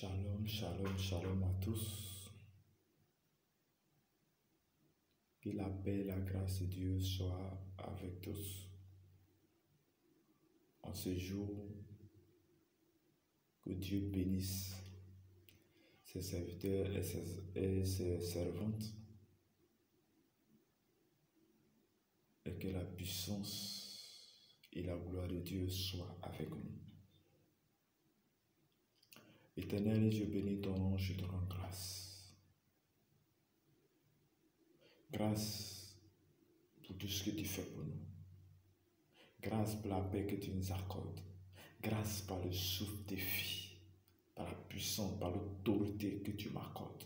Shalom, shalom, shalom à tous. Que la paix et la grâce de Dieu soient avec tous. En ce jour, que Dieu bénisse ses serviteurs et ses servantes. Et que la puissance et la gloire de Dieu soient avec nous. Éternel, je bénis ton nom, je te rends grâce. Grâce pour tout ce que tu fais pour nous. Grâce pour la paix que tu nous accordes. Grâce par le souffle de vie, par la puissance, par l'autorité que tu m'accordes.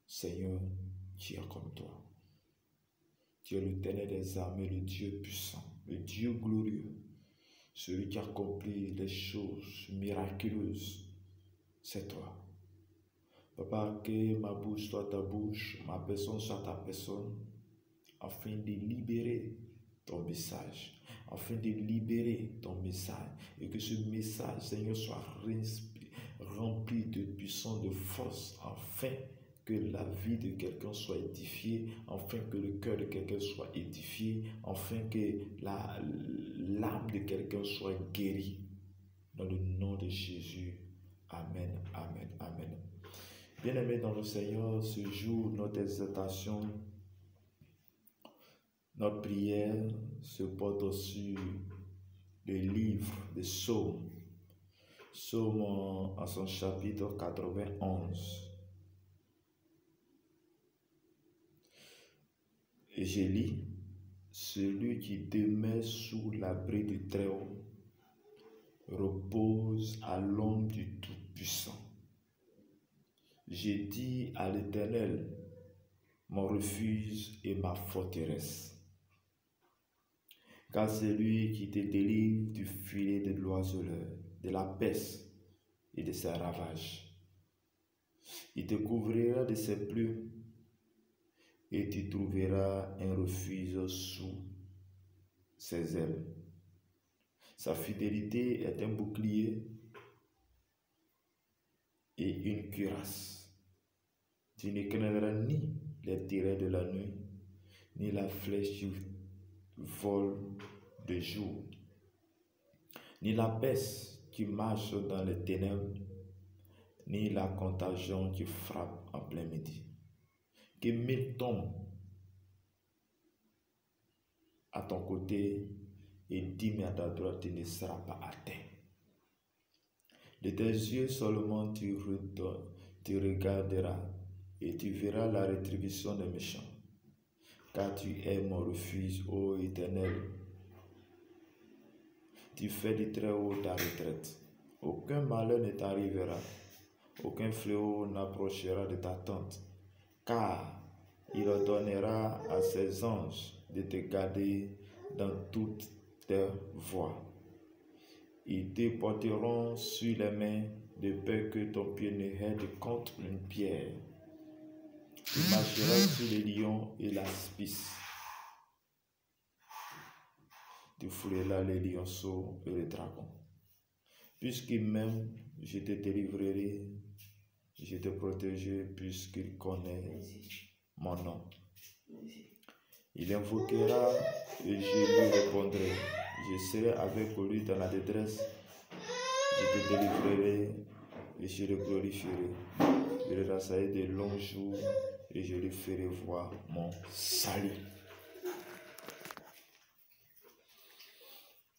Seigneur, qui est comme toi. Tu es l'Éternel des armées, le Dieu puissant, le Dieu glorieux, celui qui accomplit les choses miraculeuses. C'est toi. Papa, que ma bouche soit ta bouche, ma personne soit ta personne, afin de libérer ton message, afin de libérer ton message, et que ce message, Seigneur, soit rempli de puissance, de force, afin que la vie de quelqu'un soit édifiée, afin que le cœur de quelqu'un soit édifié, afin que l'âme de quelqu'un soit guérie. Dans le nom de Jésus. Amen, amen, amen. Bien-aimés dans le Seigneur, ce jour, notre exaltation, notre prière se porte sur le livre des Psaumes. Psaume en son chapitre 91. Et je lis, celui qui demeure sous l'abri du Très-Haut repose à l'ombre du Tout-Puissant. J'ai dit à l'Éternel, mon refuge et ma forteresse. Car c'est lui qui te délivre du filet de l'oiseleur, de la peste et de ses ravages. Il te couvrira de ses plumes et tu trouveras un refuge sous ses ailes. Sa fidélité est un bouclier et une cuirasse. Tu ne craindras ni les tireurs de la nuit, ni la flèche qui vole de jour, ni la peste qui marche dans les ténèbres, ni la contagion qui frappe en plein midi. Que 1000 tombent à ton côté et 10 000 à ta droite, tu ne seras pas atteint. De tes yeux seulement tu regarderas et tu verras la rétribution des méchants. Car tu es mon refuge, ô Éternel. Tu fais du Très-Haut ta retraite. Aucun malheur ne t'arrivera, aucun fléau n'approchera de ta tente. Car il ordonnera à ses anges de te garder dans toutes tes voies. Ils te porteront sur les mains de peur que ton pied ne heurte contre une pierre. Tu marcheras sur les lions et l'aspice. Tu fouleras les lionceaux et les dragons. Puisqu'il m'aime, je te délivrerai, je te protégerai, puisqu'il connaît mon nom. Il invoquera et je lui répondrai. Je serai avec lui dans la détresse. Je te délivrerai et je le glorifierai. Je le rassaillerai de longs jours et je lui ferai voir mon salut.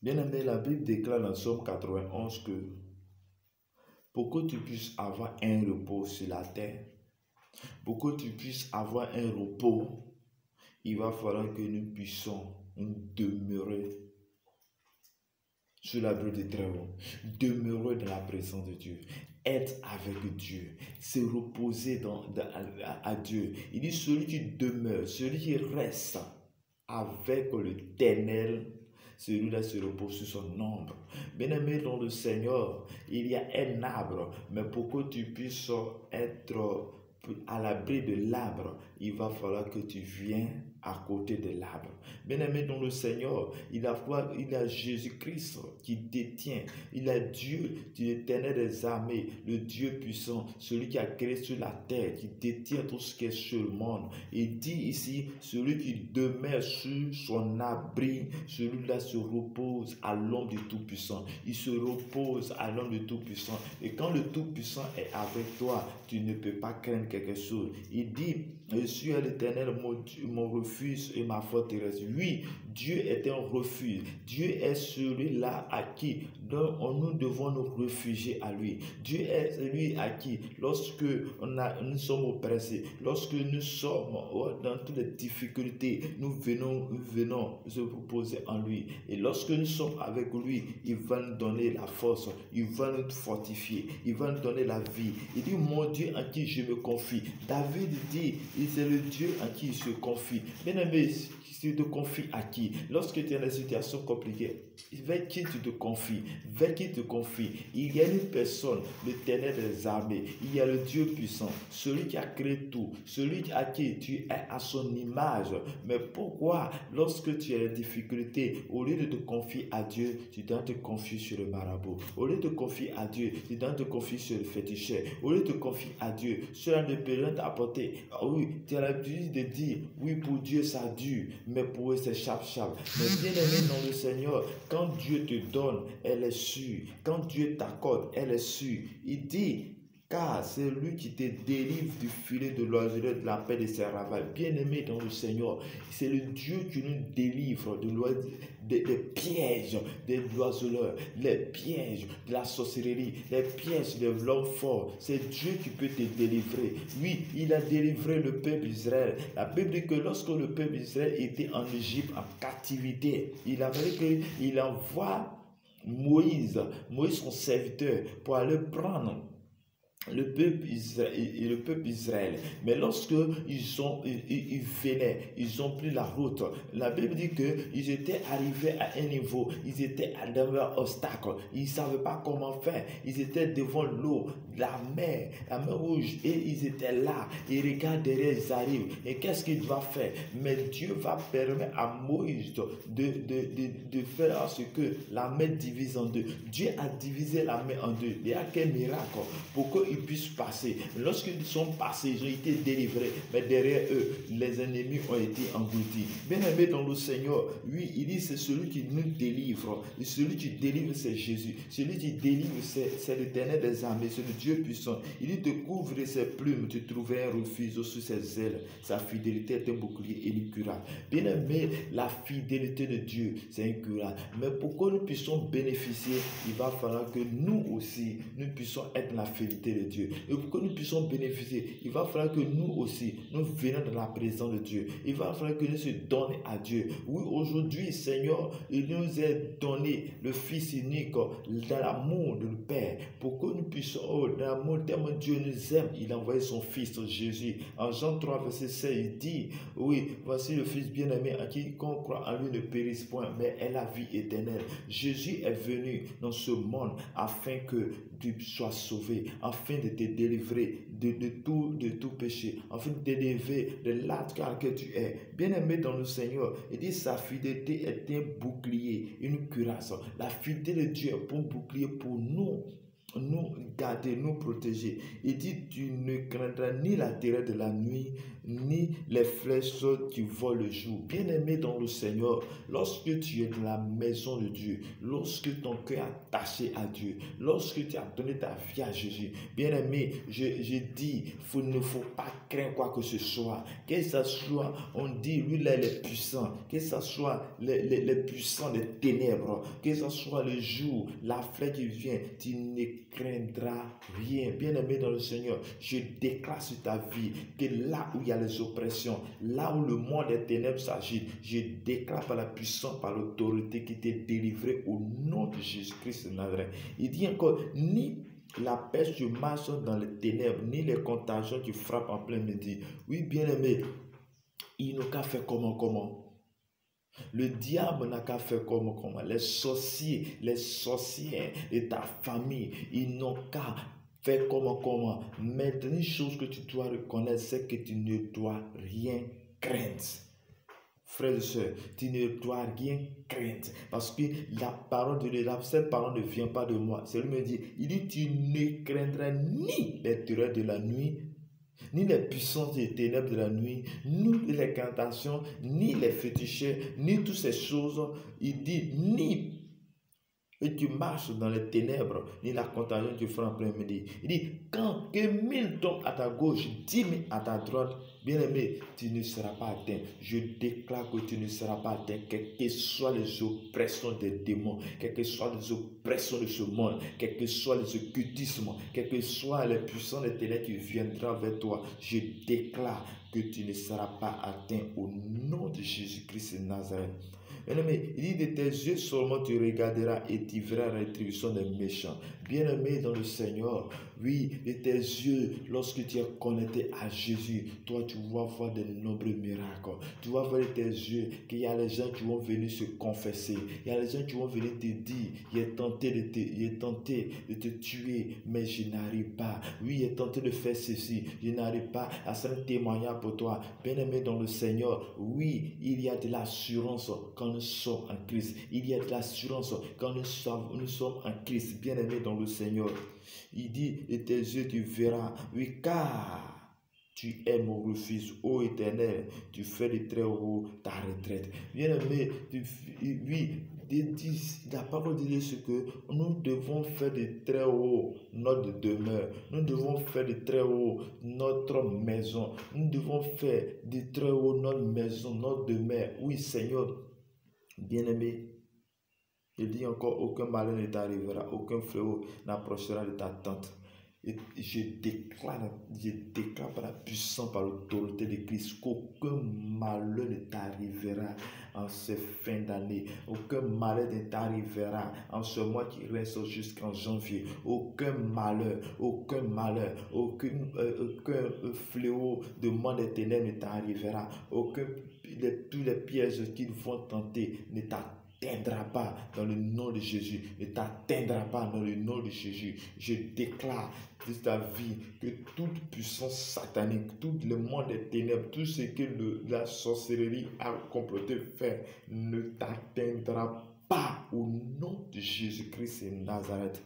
Bien-aimé, la Bible déclare dans Psaume 91 que pour que tu puisses avoir un repos sur la terre, pour que tu puisses avoir un repos, il va falloir que nous puissions demeurer sur l'abri du Très-Haut, demeurer dans la présence de Dieu, être avec Dieu, se reposer à Dieu. Il dit celui qui demeure, celui qui reste avec l'Éternel, celui-là se repose sur son ombre. Bien-aimé dans le Seigneur, il y a un arbre, mais pour que tu puisses être à l'abri de l'arbre, il va falloir que tu viennes à côté de l'arbre. Bien-aimé dans le Seigneur, il a Jésus-Christ qui détient. Il a Dieu, l'Éternel des armées, le Dieu puissant, celui qui a créé sur la terre, qui détient tout ce qui est sur le monde. Il dit ici, celui qui demeure sur son abri, celui-là se repose à l'ombre du Tout-Puissant. Il se repose à l'ombre du Tout-Puissant. Et quand le Tout-Puissant est avec toi, tu ne peux pas craindre quelque chose. Il dit, je suis l'Éternel, mon refuge et ma forteresse. Oui, Dieu est un refuge. Dieu est celui-là à qui nous devons nous réfugier à lui. Dieu est celui à qui, lorsque nous sommes oppressés, lorsque nous sommes dans toutes les difficultés, nous venons se reposer en lui. Et lorsque nous sommes avec lui, il va nous donner la force, il va nous fortifier, il va nous donner la vie. Il dit, mon Dieu en qui je me confie. David dit, c'est le Dieu en qui il se confie. Bien-aimé, tu te confies à qui? Lorsque tu es dans une situation compliquée, vers qui tu te confies? Vers qui tu te confies? Il y a une personne, l'Éternel des armées. Il y a le Dieu puissant, celui qui a créé tout, celui à qui tu es à son image. Mais pourquoi, lorsque tu as des difficultés, au lieu de te confier à Dieu, tu dois te confier sur le marabout? Au lieu de te confier à Dieu, tu dois te confier sur le féticheur. Au lieu de te confier à Dieu, cela ne peut rien t'apporter. Oui, tu as l'habitude de dire, oui, pour Dieu ça dure, mais pour eux c'est chap-chap. Mais bien aimé dans le Seigneur, quand Dieu te donne, elle est sûre. Quand Dieu t'accorde, elle est sûre. Il dit, car c'est lui qui te délivre du filet de l'oiseleur, de la paix de ses ravages. Bien-aimé dans le Seigneur, c'est le Dieu qui nous délivre des pièges des oiseleurs, les pièges de la sorcellerie, les pièges de l'homme fort. C'est Dieu qui peut te délivrer. Oui, il a délivré le peuple d'Israël. La Bible dit que lorsque le peuple d'Israël était en Égypte, en captivité, il a fallu qu'il envoie Moïse son serviteur, pour aller prendre le peuple Israël. Mais lorsque ils venaient, ils ont pris la route. La Bible dit qu'ils étaient arrivés à un niveau, ils étaient devant un obstacle, ils ne savaient pas comment faire. Ils étaient devant l'eau, la mer rouge, et ils étaient là. Ils regardent derrière, ils arrivent. Et qu'est-ce qu'ils doivent faire? Mais Dieu va permettre à Moïse de faire ce que la mer divise en deux. Dieu a divisé la mer en deux. Il y a quel miracle pour qu'ils puissent passer. Lorsqu'ils sont passés, ils ont été délivrés, mais derrière eux, les ennemis ont été engloutis. Bien-aimé dans le Seigneur, oui, il dit c'est celui qui nous délivre. Et celui qui délivre, c'est Jésus. Celui qui délivre, c'est l'Éternel des armées, c'est le Dieu puissant. Il dit te couvre de ses plumes, tu trouveras un refuge sous ses ailes. Sa fidélité est un bouclier incurable. Bien-aimé, la fidélité de Dieu, c'est incurable. Mais pour que nous puissions bénéficier, il va falloir que nous aussi, nous puissions être la fidélité de Dieu. Et pour que nous puissions bénéficier, il va falloir que nous aussi, nous venions dans la présence de Dieu. Il va falloir que nous se donnions à Dieu. Oui, aujourd'hui, Seigneur, il nous a donné le Fils unique dans l'amour de le Père. Pour que nous puissions, dans l'amour tellement Dieu nous aime, il a envoyé son Fils Jésus. En Jean 3, verset 16, il dit, oui, voici le Fils bien-aimé à qui quiconque croit en lui ne périsse point, mais ait la vie éternelle. Jésus est venu dans ce monde afin que tu sois sauvé, afin de te délivrer de tout péché, afin de te délivrer de l'âge que tu es. Bien-aimé dans le Seigneur, il dit sa fidélité est un bouclier, une cuirasse. La fidélité de Dieu est un bouclier pour nous garder, nous protéger. Il dit, tu ne craindras ni la terreur de la nuit, ni les flèches qui volent le jour. Bien-aimé dans le Seigneur, lorsque tu es dans la maison de Dieu, lorsque ton cœur est attaché à Dieu, lorsque tu as donné ta vie à Jésus, bien-aimé, je dis, il ne faut pas craindre quoi que ce soit. Que ce soit, on dit, lui là, il est puissant. Que ce soit les puissants des ténèbres, que ce soit le jour, la flèche qui vient, tu ne craindras rien. Bien-aimé dans le Seigneur, je déclare sur ta vie que là où il y a les oppressions, là où le monde des ténèbres s'agite, je déclare par la puissance, par l'autorité qui t'est délivrée au nom de Jésus-Christ de Nazareth. Il dit encore, ni la peste qui marche dans les ténèbres, ni les contagions qui frappent en plein midi. Oui, bien-aimé, il n'a qu'à faire comment. Le diable n'a qu'à faire comment. Les sorciers, les sorcières de ta famille, ils n'ont qu'à faire comment. Maintenant, une chose que tu dois reconnaître, c'est que tu ne dois rien craindre. frères et sœurs, tu ne dois rien craindre. Parce que la parole de Dieu, cette parole ne vient pas de moi. C'est lui qui me dit, il dit, tu ne craindras ni les terreurs de la nuit, ni les puissances des ténèbres de la nuit, ni les cantations, ni les féticheurs, ni toutes ces choses. Il dit, ni et tu marches dans les ténèbres, ni la contagion tu feras en plein-midi. Il dit, quand que 1000 tombent à ta gauche, 10 000 à ta droite, bien-aimé, tu ne seras pas atteint. Je déclare que tu ne seras pas atteint, quelles que soient les oppressions des démons, quelles que soient les oppressions de ce monde, quels que soient les occultismes, quelles que soient les puissances des ténèbres qui viendront vers toi. Je déclare que tu ne seras pas atteint au nom de Jésus-Christ de Nazareth. Bien-aimé, il dit de tes yeux seulement tu regarderas et tu verras la rétribution des méchants. Bien-aimé dans le Seigneur, oui, de tes yeux, lorsque tu es connecté à Jésus, toi tu vas voir de nombreux miracles. Tu vas voir de tes yeux qu'il y a les gens qui vont venir se confesser. Il y a les gens qui vont venir te dire, il est tenté de te tuer, mais je n'arrive pas. Oui, il est tenté de faire ceci, je n'arrive pas à faire un témoignage pour toi. Bien-aimé dans le Seigneur, oui, il y a de l'assurance quand nous sommes en Christ. Il y a de l'assurance quand nous sommes en Christ. Bien-aimé dans le Seigneur. Il dit, et tes yeux tu verras. Oui, car tu es mon refuge, ô Éternel. Tu fais de très haut ta retraite. Bien-aimé, oui, la parole de Dieu, c'est que nous devons faire de très haut notre demeure. Nous devons faire de très haut notre maison. Nous devons faire de très haut notre maison, notre demeure. Oui, Seigneur. Bien-aimé, il dit encore, aucun malheur ne t'arrivera, aucun fléau n'approchera de ta tente. Et je déclare par la puissance, par l'autorité de Christ, qu'aucun malheur ne t'arrivera en ce fin d'année. Aucun malheur ne t'arrivera en ce mois qui reste jusqu'en janvier. Aucun malheur, aucun fléau de monde des ténèbres ne t'arrivera. Tous les pièges qu'ils vont tenter ne t'atteindra pas dans le nom de Jésus. Ne t'atteindra pas dans le nom de Jésus. Je déclare de ta vie que toute puissance satanique, tout le monde des ténèbres, tout ce que la sorcellerie a comploté faire ne t'atteindra pas au nom de Jésus-Christ de Nazareth.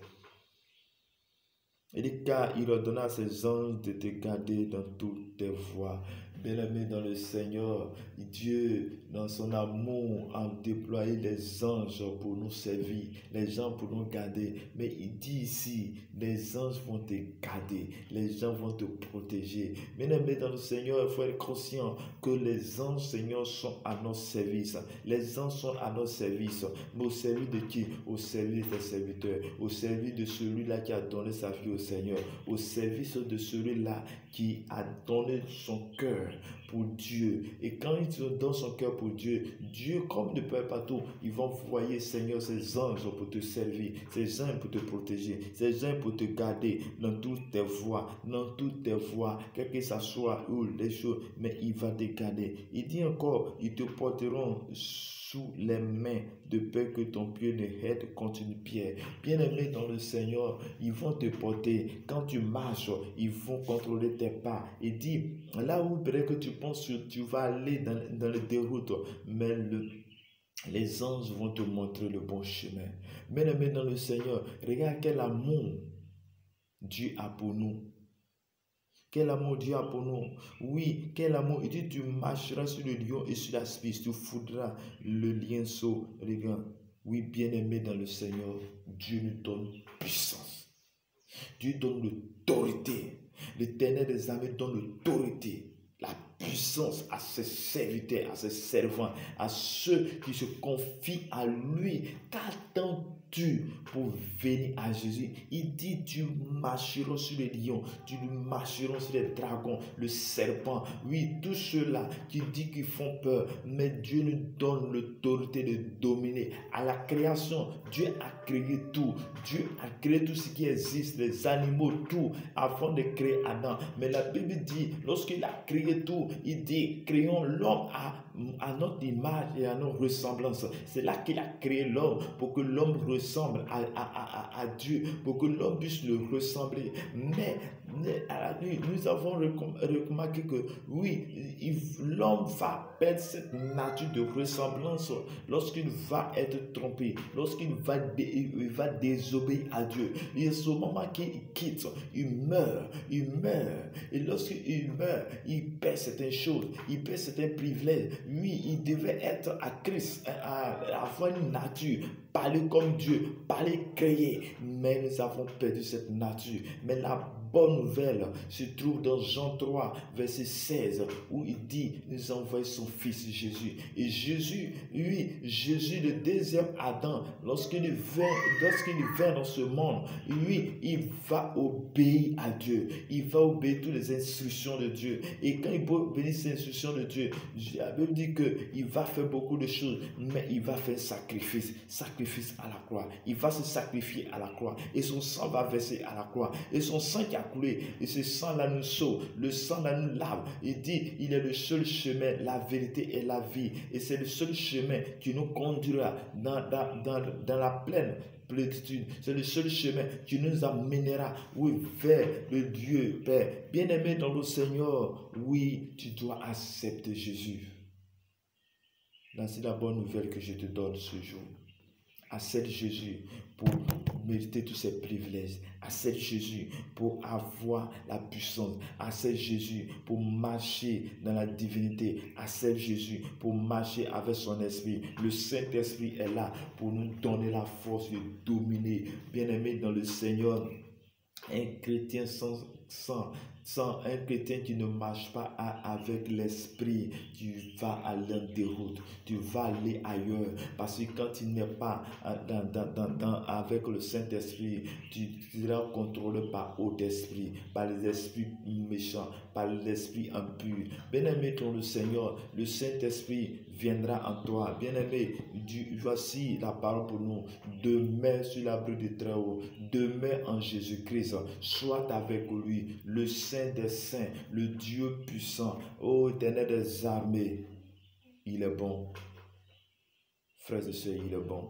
Il dit, car il ordonna à ses anges de te garder dans toutes tes voies. Bien-aimé dans le Seigneur, Dieu, dans son amour, a déployé les anges pour nous servir, les gens pour nous garder. Mais il dit ici, les anges vont te garder, les gens vont te protéger. Bien-aimé dans le Seigneur, il faut être conscient que les anges, Seigneur, sont à notre service. Les anges sont à notre service. Mais au service de qui? Au service des serviteurs, au service de celui-là qui a donné sa vie au Seigneur, au service de celui-là qui a donné son cœur pour Dieu. Et quand il donne son cœur pour Dieu, Dieu, comme de peu partout, il va envoyer, Seigneur, ses anges pour te servir, ses anges pour te protéger, ses anges pour te garder dans toutes tes voies, quel que ça soit où les choses, mais il va te garder. Il dit encore, ils te porteront sous les mains de peur que ton pied ne heurte contre une pierre. Bien-aimé dans le Seigneur, ils vont te porter. Quand tu marches, ils vont contrôler tes pas. Il dit, là où peut-être que tu penses que tu vas aller dans le déroute, mais les anges vont te montrer le bon chemin. Bien-aimé dans le Seigneur, regarde quel amour Dieu a pour nous. Quel amour Dieu a pour nous. Oui, quel amour. Il dit, tu marcheras sur le lion et sur la spice. Tu foudras le lionceau. Regarde. Oui, bien-aimé dans le Seigneur, Dieu nous donne puissance. Dieu donne l'autorité. L'Éternel des armées donne l'autorité, la puissance à ses serviteurs, à ses servants, à ceux qui se confient à lui. Qu'attends-tu pour venir à Jésus? Il dit, tu marcheras sur les lions, tu marcheras sur les dragons, le serpent. Oui, tous ceux-là qui disent qu'ils font peur, mais Dieu nous donne l'autorité de dominer. À la création, Dieu a créé tout. Dieu a créé tout ce qui existe, les animaux, tout, avant de créer Adam. Mais la Bible dit, lorsqu'il a créé tout, il dit, créons l'homme à notre image et à notre ressemblance. C'est là qu'il a créé l'homme, pour que l'homme ressemble à Dieu, pour que l'homme puisse le ressembler. Mais à la nuit, nous avons remarqué que oui, l'homme va perdre cette nature de ressemblance lorsqu'il va être trompé, lorsqu'il va désobéir à Dieu. Et à ce moment qu'il quitte, il meurt. Et lorsqu'il meurt, il perd certaines choses, il perd certains privilèges. Oui, il devait être à Christ, avoir une nature, parler comme Dieu, parler créer. Mais nous avons perdu cette nature. Mais la bonne nouvelle se trouve dans Jean 3, verset 16, où il dit, nous envoyons son fils Jésus. Et Jésus, oui, Jésus, le deuxième Adam, lorsqu'il vient dans ce monde, lui, il va obéir à Dieu. Il va obéir toutes les instructions de Dieu. Et quand il obéit ces instructions de Dieu, la Bible dit qu'il va faire beaucoup de choses, mais il va faire sacrifice à la croix. Il va se sacrifier à la croix. Et son sang va verser à la croix. Et son sang qui a coulé, et ce sang-là nous sauve, le sang-là nous lave. Il dit, il est le seul chemin, la vérité et la vie. Et c'est le seul chemin qui nous conduira dans la pleine plénitude. C'est le seul chemin qui nous amènera, oui, vers le Dieu Père. Bien-aimé dans le Seigneur, oui, tu dois accepter Jésus. C'est la bonne nouvelle que je te donne ce jour. Accepte Jésus pour mériter tous ces privilèges. Accepte Jésus pour avoir la puissance. Accepte Jésus pour marcher dans la divinité. Accepte Jésus pour marcher avec son esprit. Le Saint-Esprit est là pour nous donner la force de dominer. Bien-aimé dans le Seigneur, un chrétien sans un chrétien qui ne marche pas avec l'esprit, tu vas aller en déroute, tu vas aller ailleurs, parce que quand il n'est pas avec le Saint-Esprit, tu seras contrôlé par haut esprit, par les esprits méchants, par l'esprit impur. Bien-aimé dans le Seigneur, le Saint-Esprit viendra en toi. Bien-aimé, voici la parole pour nous. Demeure sur l'abri du Très-Haut, demeure en Jésus-Christ, sois avec lui, le Saint des saints, le Dieu puissant, ô Éternel des armées. Il est bon. Frères et sœurs, il est bon.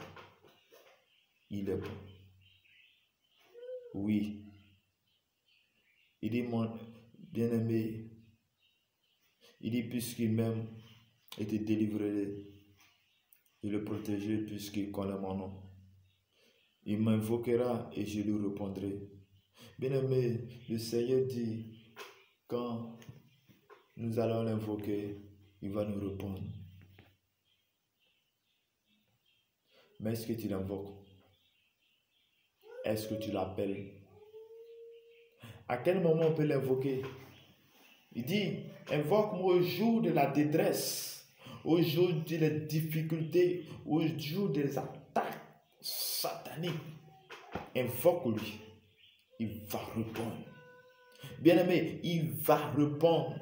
Il est bon. Oui. Il dit, mon bien-aimé, il dit, puisqu'il m'aime, et te délivrerai, et le protéger puisqu'il connaît mon nom. Il m'invoquera et je lui répondrai. Bien-aimé, le Seigneur dit, quand nous allons l'invoquer, il va nous répondre. Mais est-ce que tu l'invoques? Est-ce que tu l'appelles? À quel moment on peut l'invoquer? Il dit, invoque-moi au jour de la détresse, au jour des difficultés, au jour des attaques sataniques. Invoque-lui. Il va répondre. Bien-aimé, il va répondre.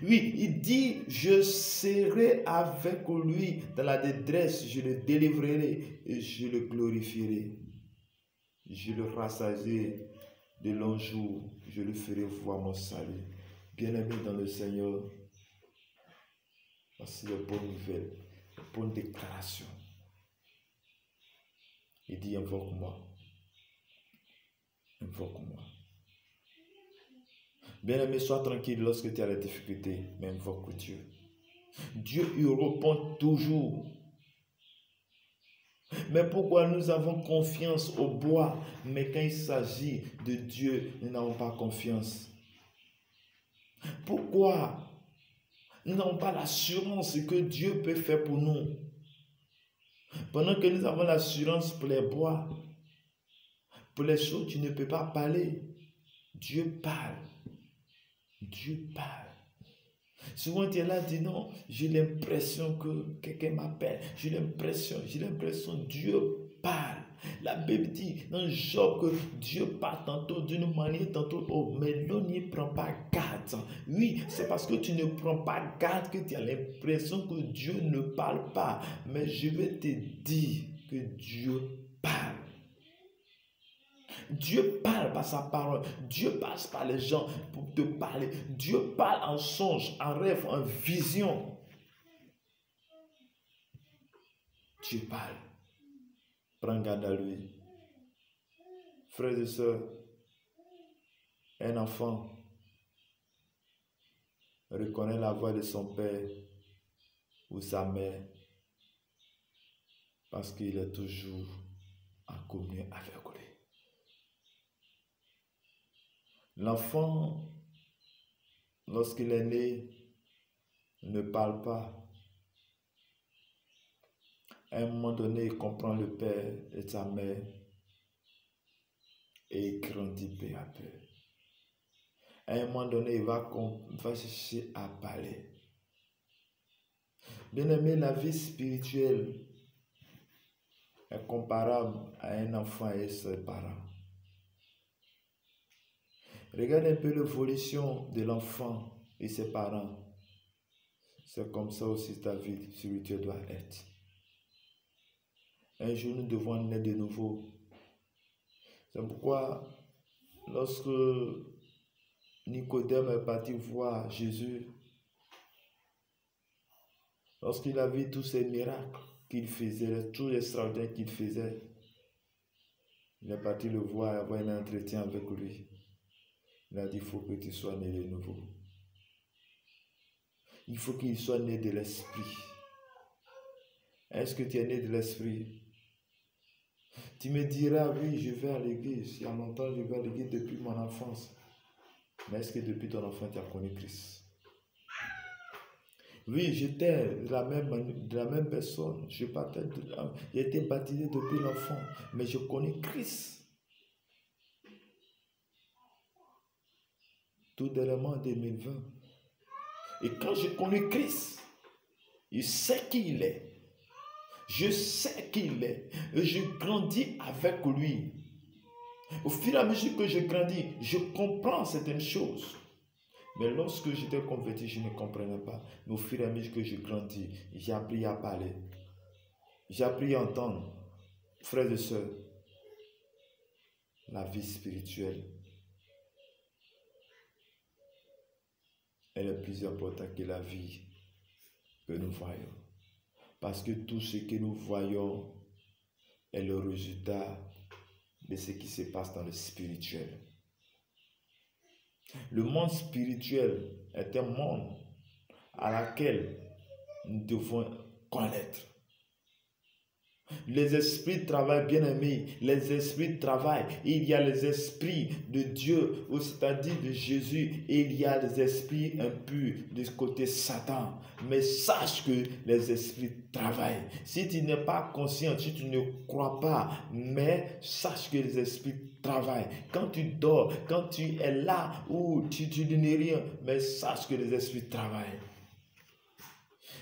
Oui, il dit, je serai avec lui dans la détresse, je le délivrerai et je le glorifierai. Je le rassagerai de longs jours, je le ferai voir mon salut. Bien-aimé dans le Seigneur, voici les bonnes nouvelles, les bonnes déclarations. Il dit, invoque-moi. Invoque-moi. Bien-aimé, sois tranquille lorsque tu as la difficulté, mais invoque Dieu. Dieu y répond toujours. Mais pourquoi nous avons confiance au bois, mais quand il s'agit de Dieu, nous n'avons pas confiance? Pourquoi nous n'avons pas l'assurance que Dieu peut faire pour nous? Pendant que nous avons l'assurance pour les bois, pour les choses tu ne peux pas parler, Dieu parle. Dieu parle. Souvent, tu es là, dis non, j'ai l'impression que quelqu'un m'appelle. J'ai l'impression, Dieu parle. La Bible dit dans Job que Dieu parle tantôt d'une manière, tantôt autre, mais l'on n'y prend pas garde. Oui, c'est parce que tu ne prends pas garde que tu as l'impression que Dieu ne parle pas. Mais je vais te dire que Dieu parle. Dieu parle par sa parole. Dieu passe par les gens pour te parler. Dieu parle en songe, en rêve, en vision. Dieu parle. Prends garde à lui. Frères et sœurs, Un enfant reconnaît la voix de son père ou sa mère parce qu'il est toujours en communion avec lui. L'enfant, lorsqu'il est né, ne parle pas. À un moment donné, il comprend le père et sa mère et il grandit peu à peu. À un moment donné, il va chercher à parler. Bien aimé, la vie spirituelle est comparable à un enfant et ses parents. Regarde un peu l'évolution de l'enfant et ses parents. C'est comme ça aussi ta vie spirituelle doit être. Un jour, nous devons naître de nouveau. C'est pourquoi, lorsque Nicodème est parti voir Jésus, lorsqu'il a vu tous ces miracles qu'il faisait, tous les extraordinaires qu'il faisait, il est parti le voir et avoir un entretien avec lui. Il a dit, il faut que tu sois né de nouveau. Il faut qu'il soit né de l'esprit. Est-ce que tu es né de l'esprit? Tu me diras, oui, je vais à l'église. Il y a longtemps, je vais à l'église depuis mon enfance. Mais est-ce que depuis ton enfance, tu as connu Christ? Oui, j'étais de la même personne. J'ai été baptisé depuis l'enfant. Mais je connais Christ. Tout dernièrement en 2020. Et quand je connais Christ, je sais qui il est. Je sais qui il est. Et je grandis avec lui. Au fur et à mesure que je grandis, je comprends certaines choses. Mais lorsque j'étais converti, je ne comprenais pas. Mais au fur et à mesure que je grandis, j'ai appris à parler. J'ai appris à entendre. Frères et sœurs, la vie spirituelle, elle est plus importante que la vie que nous voyons. Parce que tout ce que nous voyons est le résultat de ce qui se passe dans le spirituel. Le monde spirituel est un monde à lequel nous devons connaître. Les esprits travaillent, bien aimés, les esprits travaillent. Il y a les esprits de Dieu, c'est-à-dire de Jésus, et il y a les esprits impurs du côté Satan. Mais sache que les esprits travaillent. Si tu n'es pas conscient, si tu ne crois pas, mais sache que les esprits travaillent. Quand tu dors, quand tu es là où tu n'es rien, mais sache que les esprits travaillent.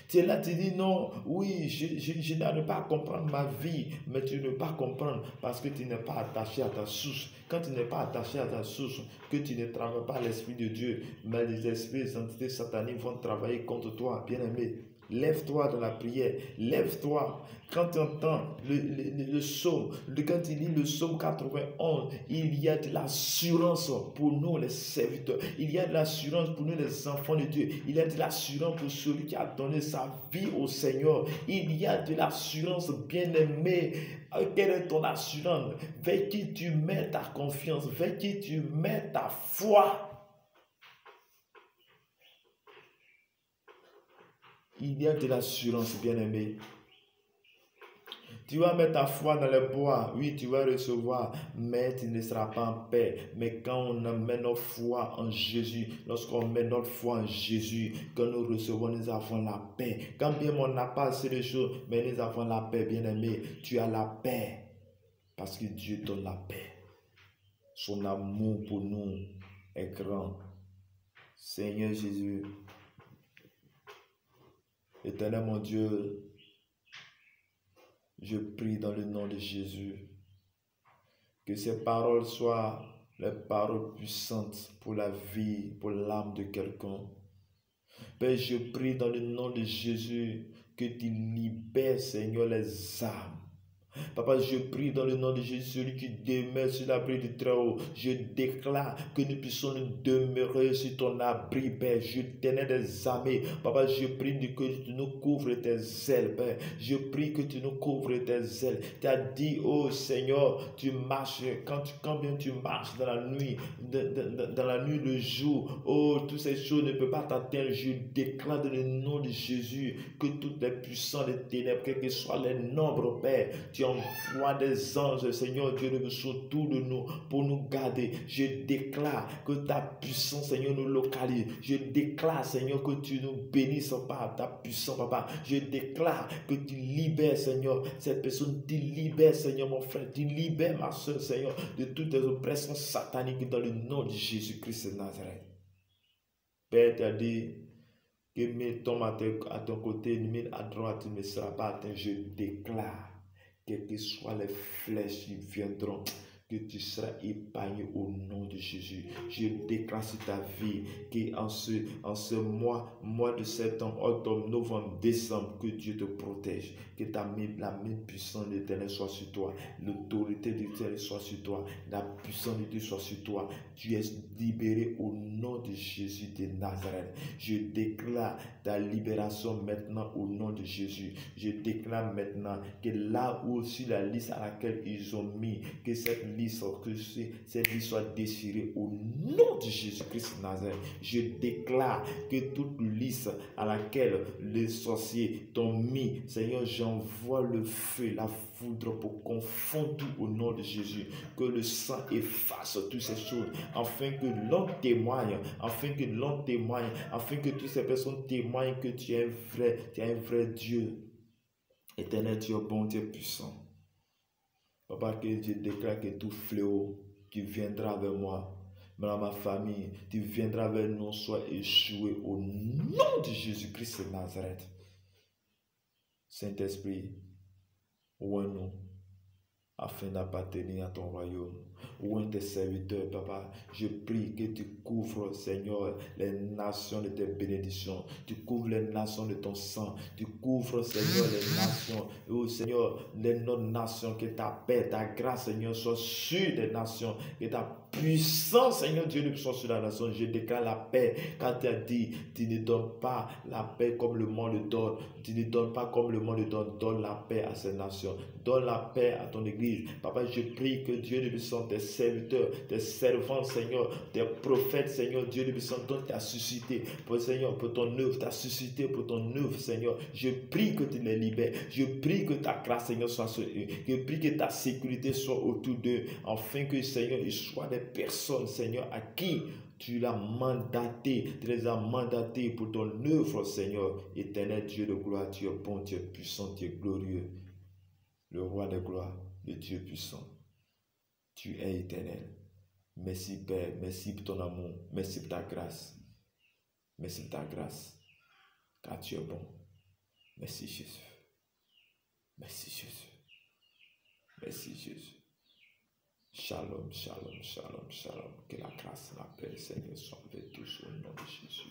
Tu es là, tu dis non, oui, je n'arrive pas à comprendre ma vie, mais tu ne peux pas comprendre parce que tu n'es pas attaché à ta source. Quand tu n'es pas attaché à ta source, que tu ne travailles pas l'Esprit de Dieu, mais les esprits, les entités sataniques vont travailler contre toi, bien-aimé. Lève-toi dans la prière, lève-toi. Quand tu entends le psaume, quand tu lis le psaume 91, il y a de l'assurance pour nous les serviteurs. Il y a de l'assurance pour nous les enfants de Dieu. Il y a de l'assurance pour celui qui a donné sa vie au Seigneur. Il y a de l'assurance, bien-aimé. Quelle est ton assurance? Vers qui tu mets ta confiance? Vers qui tu mets ta foi? Il y a de l'assurance, bien-aimé. Tu vas mettre ta foi dans le bois, oui, tu vas recevoir, mais tu ne seras pas en paix. Mais quand on met notre foi en Jésus, lorsqu'on met notre foi en Jésus, quand nous recevons, nous avons la paix. Quand bien on n'a pas assez de choses, mais nous avons la paix, bien-aimé. Tu as la paix, parce que Dieu donne la paix. Son amour pour nous est grand. Seigneur Jésus, Éternel mon Dieu, je prie dans le nom de Jésus que ces paroles soient les paroles puissantes pour la vie, pour l'âme de quelqu'un. Père, je prie dans le nom de Jésus que tu libères, Seigneur, les âmes. Papa, je prie dans le nom de Jésus, celui qui demeure sur l'abri du Très-Haut. Je déclare que nous puissions nous demeurer sur ton abri, Père. Je tenais des armées. Papa, je prie que tu nous couvres tes ailes, Père. Je prie que tu nous couvres tes ailes. Tu as dit, oh Seigneur, tu marches, quand bien tu marches dans la nuit, dans la nuit, le jour, oh, toutes ces choses ne peuvent pas t'atteindre. Je déclare dans le nom de Jésus que toutes les puissances des ténèbres, quels que soient les nombres, Père, tu envoies des anges, Seigneur Dieu, autour de nous pour nous garder. Je déclare que ta puissance, Seigneur, nous localise. Je déclare, Seigneur, que tu nous bénisses par ta puissance, Papa. Je déclare que tu libères, Seigneur, cette personne. Tu libères, Seigneur, mon frère. Tu libères ma soeur, Seigneur, de toutes les oppressions sataniques dans le nom de Jésus-Christ de Nazareth. Père, tu as dit que mille tombent à ton côté, mille à droite, tu ne seras pas atteint. Je déclare, quelles que soient les flèches qui viendront, que tu seras épargné au nom de Jésus. Je déclare sur ta vie qu'en ce mois de septembre, octobre, novembre, décembre, que Dieu te protège, que la main puissante de l'Éternel soit sur toi, l'autorité de l'Éternel soit sur toi, la puissance de Dieu soit sur toi. Tu es libéré au nom de Jésus de Nazareth. Je déclare ta libération maintenant au nom de Jésus. Je déclare maintenant que là où sur la liste à laquelle ils ont mis, que cette liste soit déchirée au nom de Jésus-Christ de Nazareth. Je déclare que toute liste à laquelle les sorciers t'ont mis, Seigneur, j'envoie le feu, la foudre pour confondre tout au nom de Jésus. Que le sang efface toutes ces choses, afin que l'on témoigne, afin que toutes ces personnes témoignent que tu es un vrai Dieu. Éternel, tu es bon, tu es puissant. Papa, que je déclare que tout fléau qui viendra vers moi, dans ma famille, tu viendras vers nous, soit échoué au nom de Jésus-Christ de Nazareth. Saint-Esprit, ouvre-nous afin d'appartenir à ton royaume. Ouvre tes serviteurs, Papa. Je prie que tu couvres, Seigneur, les nations de tes bénédictions. Tu couvres les nations de ton sang. Tu couvres, Seigneur, les nations. Oh, Seigneur, les non-nations, que ta paix, ta grâce, Seigneur, soit sur les nations. Que ta puissance, Seigneur Dieu, ne soit sur la nation. Je déclare la paix. Quand tu as dit, tu ne donnes pas la paix comme le monde donne. Tu ne donnes pas comme le monde donne. Donne la paix à ces nations. Donne la paix à ton église. Papa, je prie que Dieu de puissance, tes serviteurs, tes servants, Seigneur, tes prophètes, Seigneur, Dieu de puissance, dont tu as suscité, pour Seigneur, pour ton œuvre, tu as suscité pour ton œuvre, Seigneur. Je prie que tu les libères. Je prie que ta grâce, Seigneur, soit sur eux. Je prie que ta sécurité soit autour d'eux, afin que, Seigneur, ils soient des personnes, Seigneur, à qui tu l'as mandaté, tu les as mandatés pour ton œuvre, Seigneur. Éternel Dieu de gloire, tu es bon, tu es puissant, tu es glorieux. Le roi de gloire, le Dieu puissant. Tu es éternel. Merci Père, merci pour ton amour, merci pour ta grâce. Merci pour ta grâce, car tu es bon. Merci Jésus. Merci Jésus. Merci Jésus. Shalom, shalom, shalom, shalom. Que la grâce, la paix, Seigneur, soit avec tous au nom de Jésus.